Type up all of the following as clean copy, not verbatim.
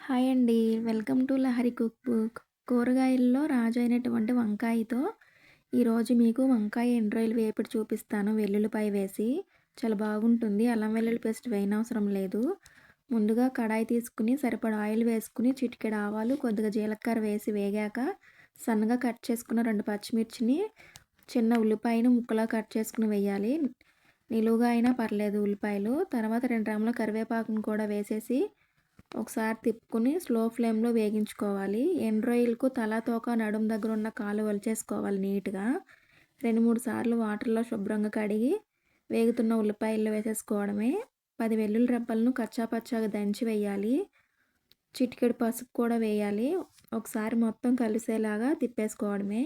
Hi అండి. Welcome to Lahari cook book. కూరగాయల్లో రాజు అయినటువంటి వంకాయతో ఈరోజు మీకు వంకాయ ఎండ్రాయిల్ వేపుడు చూపిస్తాను వెల్లుల్లిపాయ వేసి. చాలా బాగుంటుంది. అల్లం వెల్లుల్లి పేస్ట్ వేయనవసరం లేదు. ముందుగా కడాయి తీసుకుని సరిపడా ఆయిల్ వేసుకుని చిటికెడు ఆవాలు, కొద్దిగా జీలకర్ర వేసి వేగాక సన్నగా కట్ చేసుకున్న 2 పచ్చిమిర్చిని, చిన్న ఉల్లిపాయను ముక్కలా కట్ చేసుకుని వేయాలి. నిలువుగా అయినా పర్లేదు ఉల్లిపాయలు. తర్వాత 2 రెమ్మల కరివేపాకును కూడా వేసేసి ఒకసారి తిప్పుకొని స్లో ఫ్లేమ్లో వేగించుకోవాలి. ఎండు రొయ్యలకు తల, తోక, నడుము దగ్గర ఉన్న కాలు ఒలిచేసుకోవాలి నీట్గా. 2-3 సార్లు వాటర్లో శుభ్రంగా కడిగి వేగుతున్న ఉల్లిపాయలు వేసేసుకోవడమే. 10 వెల్లుల్లి రెబ్బలను కచ్చాపచ్చాగా దంచి వేయాలి. చిటికెడు పసుపు కూడా వేయాలి. ఒకసారి మొత్తం కలిసేలాగా తిప్పేసుకోవడమే.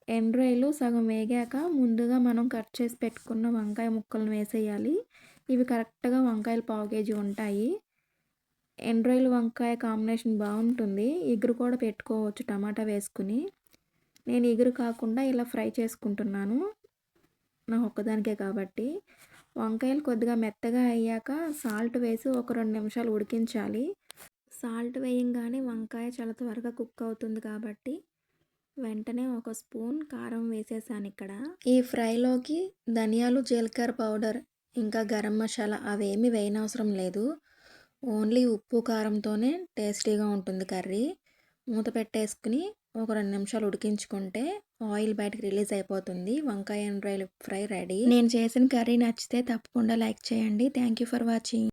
ఎండు రొయ్యలు సగం వేగాక ముందుగా మనం కట్ చేసి పెట్టుకున్న వంకాయ ముక్కలను వేసేయాలి. ఇవి కరెక్ట్గా వంకాయలు పావు కేజీ ఉంటాయి. ఎండ్రాయిల్ వంకాయ కాంబినేషన్ బాగుంటుంది. ఇగురు కూడా పెట్టుకోవచ్చు టమాటా వేసుకుని. నేను ఇగురు కాకుండా ఇలా ఫ్రై చేసుకుంటున్నాను, నాకు ఒక్కదానికే కాబట్టి. వంకాయలు కొద్దిగా మెత్తగా అయ్యాక సాల్ట్ వేసి ఒక 2 నిమిషాలు ఉడికించాలి. సాల్ట్ వేయంగానే వంకాయ చాలా త్వరగా కుక్ అవుతుంది కాబట్టి వెంటనే ఒక స్పూన్ కారం వేసేసాను ఇక్కడ. ఈ ఫ్రైలోకి ధనియాలు, జీలకర్ర పౌడర్, ఇంకా గరం మసాలా అవేమీ వేయనవసరం లేదు. ఓన్లీ ఉప్పు, కారంతోనే టేస్టీగా ఉంటుంది కర్రీ. మూత పెట్టేసుకుని ఒక 2 నిమిషాలు ఉడికించుకుంటే ఆయిల్ బయటకు రిలీజ్ అయిపోతుంది. వంకాయ ఎండ్రాయిల్ ఫ్రై రెడీ. నేను చేసిన కర్రీ నచ్చితే తప్పకుండా లైక్ చేయండి. Thank you for watching.